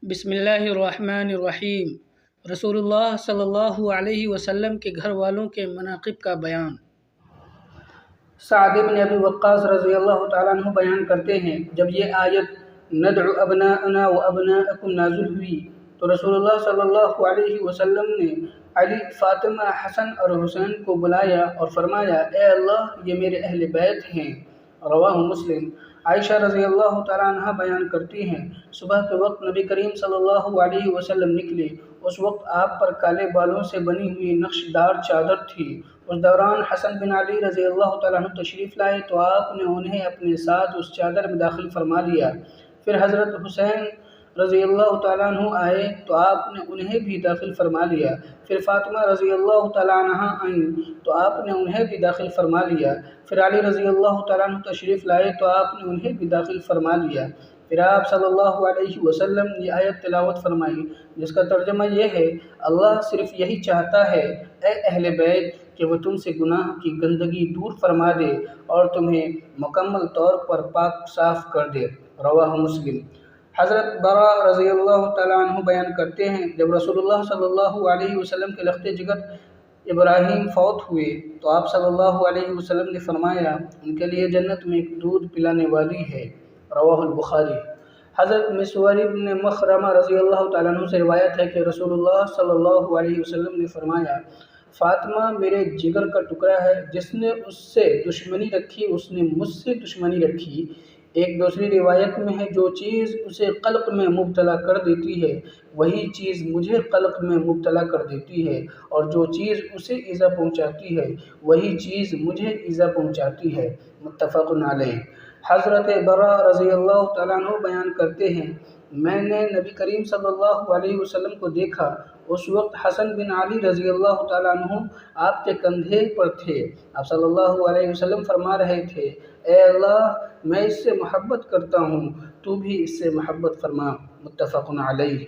بسم اللہ الرحمن الرحیم۔ رسول اللہ صلی اللہ علیہ وسلم کے گھر والوں کے مناقب کا بیان۔ سعد بن ابی وقاص رضی اللہ تعالیٰ عنہ بیان کرتے ہیں، جب یہ آیت ندعو ابناءنا و ابناءکم نازل ہوئی تو رسول اللہ صلی اللہ علیہ وسلم نے علی، فاطمہ، حسن اور حسین کو بلایا اور فرمایا، اے اللہ، یہ میرے اہل بیت ہیں۔ رواہ مسلم۔ عائشہ رضی اللہ تعالیٰ عنہ بیان کرتی ہیں، صبح کے وقت نبی کریم صلی اللہ علیہ وسلم نکلے۔ اس وقت آپ پر کالے بالوں سے بنی ہوئی نقش دار چادر تھی۔ اس دوران حسن بن علی رضی اللہ تعالیٰ عنہ تشریف لائے تو آپ نے انہیں اپنے ساتھ اس چادر میں داخل فرما لیا۔ پھر حضرت حسین رضی اللہ تعالیٰ عنہ آئے تو آپ نے انہیں بھی داخل فرما لیا۔ پھر فاطمہ رضی اللہ تعالیٰ عنہ آئیں تو آپ نے انہیں بھی داخل فرما لیا۔ پھر علی رضی اللہ تعالیٰ عنہ تشریف لائے تو آپ نے انہیں بھی داخل فرما لیا۔ پھر آپ صلی اللہ علیہ وسلم یہ آیت تلاوت فرمائی، جس کا ترجمہ یہ ہے، اللہ صرف یہی چاہتا ہے، اے اہل بیت، کہ وہ تم سے گناہ کی گندگی دور فرما دے اور تمہیں مکمل طور پر پاک صاف کر دے۔ رواہ مسلم۔ حضرت برا رضی اللہ تعالیٰ عنہ بیان کرتے ہیں، جب رسول اللہ صلی اللہ علیہ وسلم کے لخت جگر ابراہیم فوت ہوئے تو آپ صلی اللہ علیہ وسلم نے فرمایا، ان کے لیے جنت میں ایک دودھ پلانے والی ہے۔ رواہ البخاری۔ حضرت مسور بن مخرمہ رضی اللہ تعالیٰ عنہ سے روایت ہے کہ رسول اللہ صلی اللہ علیہ وسلم نے فرمایا، فاطمہ میرے جگر کا ٹکڑا ہے، جس نے اس سے دشمنی رکھی اس نے مجھ سے دشمنی رکھی۔ ایک دوسری روایت میں ہے، جو چیز اسے قلق میں مبتلا کر دیتی ہے وہی چیز مجھے قلق میں مبتلا کر دیتی ہے، اور جو چیز اسے ایذا پہنچاتی ہے وہی چیز مجھے ایذا پہنچاتی ہے۔ متفق علیہ۔ حضرت برا رضی اللہ تعالیٰ عنہ بیان کرتے ہیں، میں نے نبی کریم صلی اللہ علیہ وسلم کو دیکھا، اس وقت حسن بن علی رضی اللہ تعالیٰ عنہ آپ کے کندھے پر تھے۔ آپ صلی اللہ علیہ وسلم فرما رہے تھے، اے اللہ، میں اس سے محبت کرتا ہوں، تو بھی اس سے محبت فرما۔ متفق علیہ۔